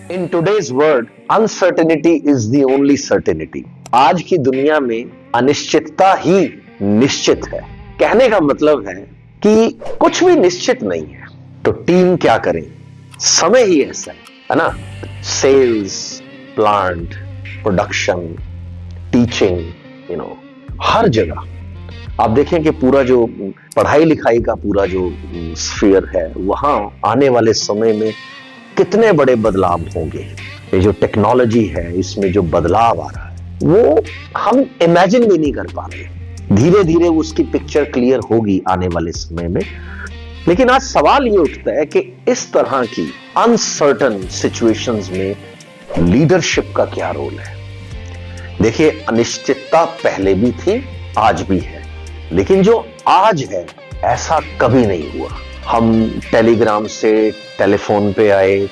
In today's world, uncertainty is the only certainty. आज की दुनिया में अनिश्चितता ही निश्चित है। कहने का मतलब है कि कुछ भी निश्चित नहीं है, तो टीम क्या करे? समय ही ऐसा है ना? सेल्स, प्लांट, प्रोडक्शन, टीचिंग, हर जगह आप देखें कि पूरा जो पढ़ाई लिखाई का पूरा जो स्फीयर है, वहां आने वाले समय में कितने बड़े बदलाव होंगे। ये जो टेक्नोलॉजी है, इसमें जो बदलाव आ रहा है, वो हम इमेजिन भी नहीं कर पा रहे। धीरे धीरे उसकी पिक्चर क्लियर होगी आने वाले समय में। लेकिन आज सवाल ये उठता है कि इस तरह की अनसर्टन सिचुएशंस में लीडरशिप का क्या रोल है? देखिए, अनिश्चितता पहले भी थी, आज भी है, लेकिन जो आज है ऐसा कभी नहीं हुआ। हम टेलीग्राम से टेलीफोन पे आए,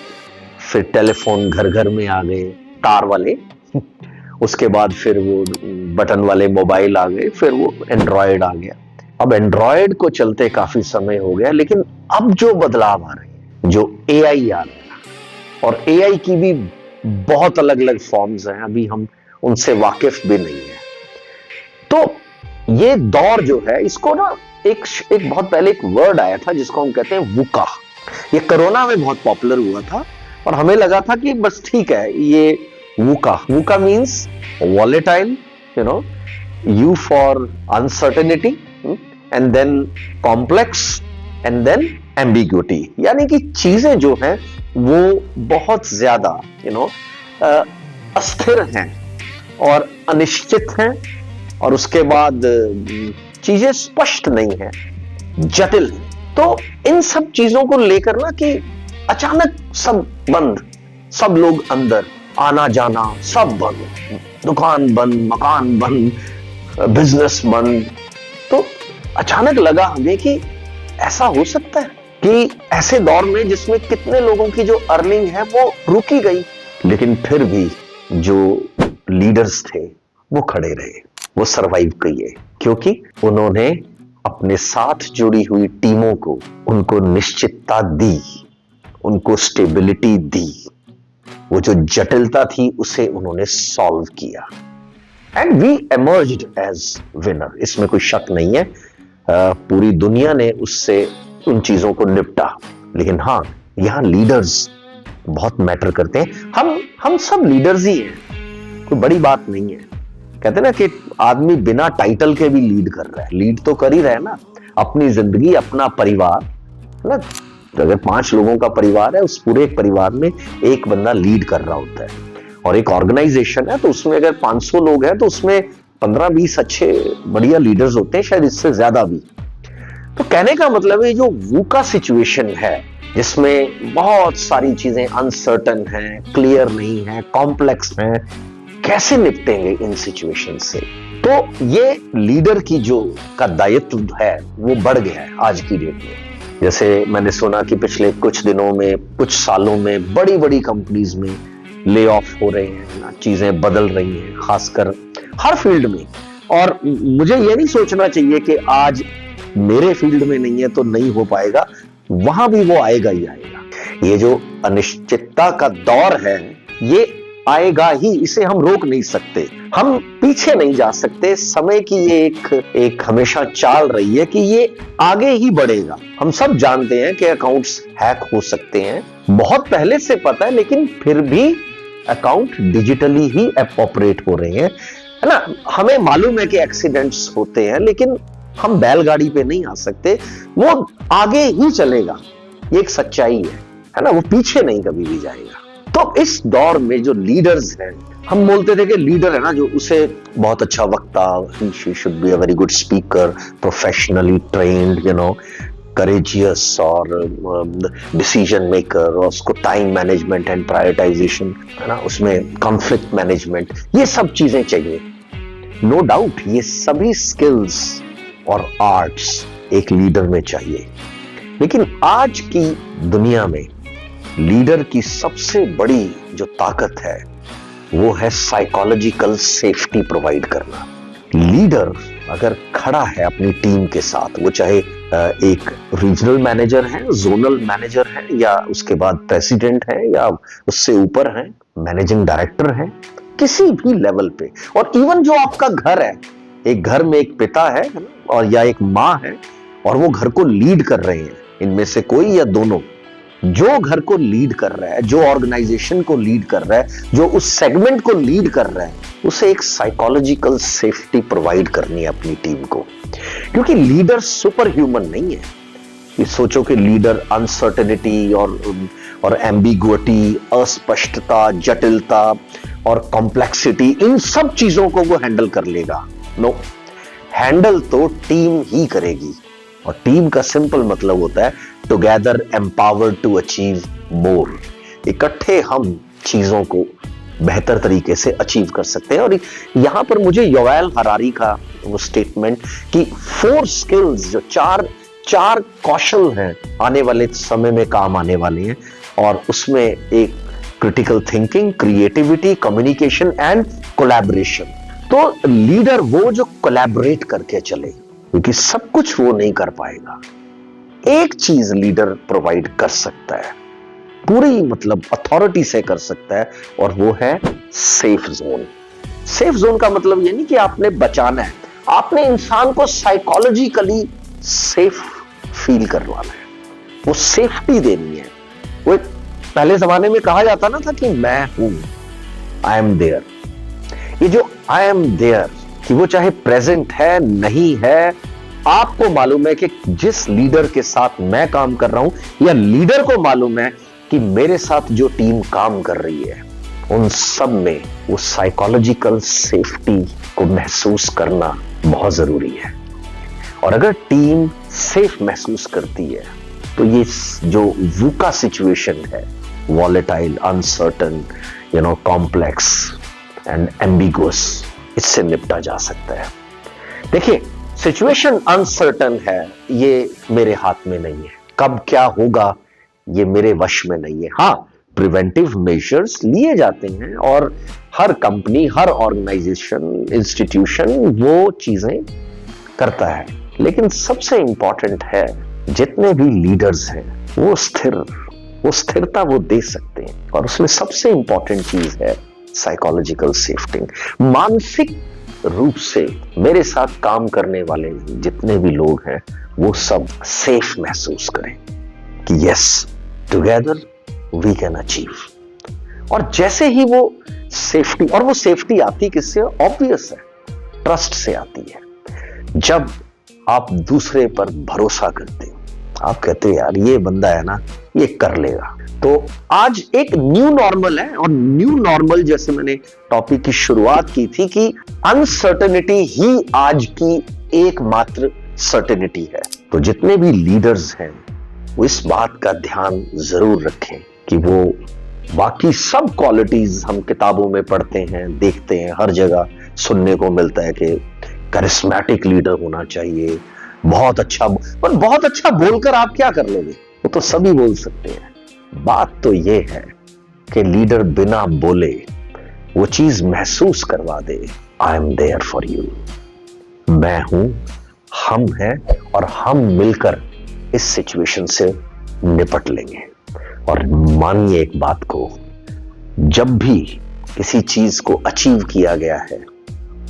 फिर टेलीफोन घर घर में आ गए, तार वाले उसके बाद फिर वो बटन वाले मोबाइल आ गए, फिर वो एंड्रॉयड आ गया। अब एंड्रॉयड को चलते काफी समय हो गया, लेकिन अब जो बदलाव आ रहे हैं, जो एआई आ रहा है, और एआई की भी बहुत अलग अलग फॉर्म्स हैं, अभी हम उनसे वाकिफ भी नहीं है। तो ये दौर जो है, इसको ना एक बहुत पहले एक वर्ड आया था जिसको हम कहते हैं वुका। ये कोरोना में बहुत पॉपुलर हुआ था और हमें लगा था कि बस ठीक है, ये VUCA means volatile, U for uncertainty, and then complex, and then ambiguity. यानी कि चीजें जो हैं वो बहुत ज्यादा अस्थिर हैं और अनिश्चित हैं, और उसके बाद चीजें स्पष्ट नहीं है, जटिल है। तो इन सब चीजों को लेकर ना कि अचानक सब बंद, सब लोग अंदर, आना जाना सब बंद, दुकान बंद, मकान बंद, बिजनेस बंद। तो अचानक लगा हमें कि ऐसा हो सकता है कि ऐसे दौर में जिसमें कितने लोगों की जो अर्निंग है वो रुकी गई, लेकिन फिर भी जो लीडर्स थे वो खड़े रहे, वो सरवाइव किए, क्योंकि उन्होंने अपने साथ जुड़ी हुई टीमों को, उनको निश्चितता दी, उनको स्टेबिलिटी दी, वो जो जटिलता थी उसे उन्होंने सॉल्व किया, and we emerged as winner. इसमें कोई शक नहीं है, पूरी दुनिया ने उससे उन चीजों को निपटा। लेकिन हाँ, यहां लीडर्स बहुत मैटर करते हैं। हम सब लीडर्स ही हैं, कोई बड़ी बात नहीं है। कहते हैं ना कि आदमी बिना टाइटल के भी लीड कर रहा है। लीड तो कर ही रहा है ना, अपनी जिंदगी, अपना परिवार, है ना। अगर 5 लोगों का परिवार है, उस पूरे परिवार में एक बंदा लीड कर रहा होता है। और एक ऑर्गेनाइजेशन है, तो उसमें अगर 500 लोग हैं, तो उसमें 15-20 अच्छे बढ़िया लीडर्स होते हैं, शायद इससे ज्यादा भी। तो कहने का मतलब है, जो वूका सिचुएशन है, जिसमें बहुत सारी चीजें अनसर्टन हैं, क्लियर नहीं है, कॉम्प्लेक्स हैं, कैसे निपटेंगे इन सिचुएशन से? तो ये लीडर की जो का दायित्व है वो बढ़ गया है आज की डेट में। जैसे मैंने सुना कि पिछले कुछ दिनों में, कुछ सालों में बड़ी बड़ी कंपनीज में ले ऑफ हो रहे हैं, चीजें बदल रही हैं, खासकर हर फील्ड में। और मुझे ये नहीं सोचना चाहिए कि आज मेरे फील्ड में नहीं है तो नहीं हो पाएगा, वहां भी वो आएगा ही आएगा। ये जो अनिश्चितता का दौर है, ये आएगा ही, इसे हम रोक नहीं सकते, हम पीछे नहीं जा सकते। समय की ये एक हमेशा चाल रही है कि ये आगे ही बढ़ेगा। हम सब जानते हैं कि अकाउंट्स हैक हो सकते हैं, बहुत पहले से पता है, लेकिन फिर भी अकाउंट डिजिटली ही ऑपरेट हो रहे हैं, है ना। हमें मालूम है कि एक्सीडेंट्स होते हैं, लेकिन हम बैलगाड़ी पे नहीं आ सकते, वो आगे ही चलेगा। ये एक सच्चाई है ना, वो पीछे नहीं कभी भी जाएगा। तो इस दौर में जो लीडर्स हैं, हम बोलते थे कि लीडर है ना, जो उसे बहुत अच्छा वक्ता, he should be a very good speaker, professionally trained, courageous और डिसीजन मेकर, और उसको टाइम मैनेजमेंट एंड प्रायोरिटाइजेशन, है ना, उसमें कॉन्फ्लिक्ट मैनेजमेंट, ये सब चीजें चाहिए। नो डाउट ये सभी स्किल्स और आर्ट्स एक लीडर में चाहिए। लेकिन आज की दुनिया में लीडर की सबसे बड़ी जो ताकत है वो है साइकोलॉजिकल सेफ्टी प्रोवाइड करना। लीडर अगर खड़ा है अपनी टीम के साथ, वो चाहे एक रीजनल मैनेजर है, जोनल मैनेजर है, या उसके बाद प्रेसिडेंट है, या उससे ऊपर है मैनेजिंग डायरेक्टर है, किसी भी लेवल पे। और इवन जो आपका घर है, एक घर में एक पिता है ना, और या एक माँ है, और वो घर को लीड कर रहे हैं, इनमें से कोई या दोनों, जो घर को लीड कर रहा है, जो ऑर्गेनाइजेशन को लीड कर रहा है, जो उस सेगमेंट को लीड कर रहा है, उसे एक साइकोलॉजिकल सेफ्टी प्रोवाइड करनी है अपनी टीम को। क्योंकि लीडर सुपर ह्यूमन नहीं है। ये सोचो कि लीडर अनसर्टेनिटी और एम्बिगुइटी, अस्पष्टता, जटिलता और कॉम्प्लेक्सिटी, इन सब चीजों को वो हैंडल कर लेगा। नो, हैंडल तो टीम ही करेगी। और टीम का सिंपल मतलब होता है together empowered to achieve more. इकट्ठे हम चीजों को बेहतर तरीके से अचीव कर सकते हैं। और यहां पर मुझे योवेल हरारी का वो स्टेटमेंट कि 4 स्किल्स, जो चार कौशल हैं, आने वाले समय में काम आने वाले हैं, और उसमें एक critical thinking, creativity, communication and collaboration. तो लीडर वो जो कोलैबोरेट करके चले, क्योंकि सब कुछ वो नहीं कर पाएगा। एक चीज लीडर प्रोवाइड कर सकता है, पूरी मतलब अथॉरिटी से कर सकता है, और वो है सेफ जोन। सेफ जोन का मतलब ये नहीं कि आपने बचाना है, आपने इंसान को साइकोलॉजिकली सेफ फील करवाना है, वो सेफ्टी देनी है। वो पहले जमाने में कहा जाता ना था कि मैं हूं, आई एम देयर। ये जो आई एम देयर, कि वो चाहे प्रेजेंट है नहीं है, आपको मालूम है कि जिस लीडर के साथ मैं काम कर रहा हूं, या लीडर को मालूम है कि मेरे साथ जो टीम काम कर रही है, उन सब में वो साइकोलॉजिकल सेफ्टी को महसूस करना बहुत जरूरी है। और अगर टीम सेफ महसूस करती है, तो ये जो वूका सिचुएशन है, volatile, uncertain, complex and ambiguous, इससे निपटा जा सकता है। देखिए, सिचुएशन अनसर्टन है, ये मेरे हाथ में नहीं है। कब क्या होगा ये मेरे वश में नहीं है। हाँ, प्रिवेंटिव मेजर्स लिए जाते हैं, और हर कंपनी, हर ऑर्गेनाइजेशन, इंस्टीट्यूशन वो चीजें करता है। लेकिन सबसे इंपॉर्टेंट है, जितने भी लीडर्स हैं वो स्थिरता वो दे सकते हैं। और उसमें सबसे इंपॉर्टेंट चीज है साइकोलॉजिकल सेफ्टी। मानसिक रूप से मेरे साथ काम करने वाले जितने भी लोग हैं, वो सब सेफ महसूस करें कि yes, together we can achieve. और जैसे ही वो सेफ्टी, और वो सेफ्टी आती किससे? ऑब्वियस है, ट्रस्ट से आती है। जब आप दूसरे पर भरोसा करते हो, आप कहते हो यार ये बंदा है ना, ये कर लेगा। तो आज एक न्यू नॉर्मल है, और न्यू नॉर्मल जैसे मैंने टॉपिक की शुरुआत की थी कि अनसर्टेनिटी ही आज की एकमात्र सर्टेनिटी है। तो जितने भी लीडर्स हैं वो इस बात का ध्यान जरूर रखें कि वो बाकी सब क्वालिटीज हम किताबों में पढ़ते हैं, देखते हैं, हर जगह सुनने को मिलता है कि करिस्मेटिक लीडर होना चाहिए, बहुत अच्छा। पर बहुत अच्छा बोलकर आप क्या कर लोगे? वो तो सभी बोल सकते हैं। बात तो ये है कि लीडर बिना बोले वो चीज महसूस करवा दे, I am there for you, मैं हूं, हम हैं, और हम मिलकर इस सिचुएशन से निपट लेंगे। और मानिए एक बात को, जब भी किसी चीज को अचीव किया गया है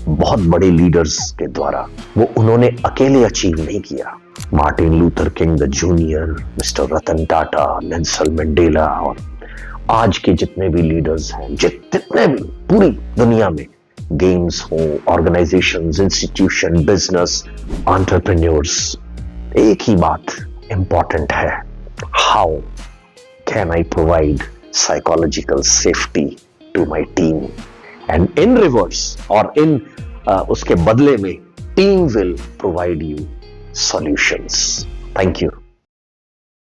बहुत बड़े लीडर्स के द्वारा, वो उन्होंने अकेले अचीव नहीं किया। Martin Luther king the junior, mister Ratan Tata, Nelson Mandela, और आज के जितने भी लीडर्स हैं, जितने भी पूरी दुनिया में, गेम्स हो, ऑर्गेनाइजेशंस, इंस्टीट्यूशन, बिजनेस, एंटरप्रेन्योर्स, एक ही बात इंपॉर्टेंट है, how can I provide psychological safety to my team, and in reverse, और इन उसके बदले में team will provide you solutions. Thank you.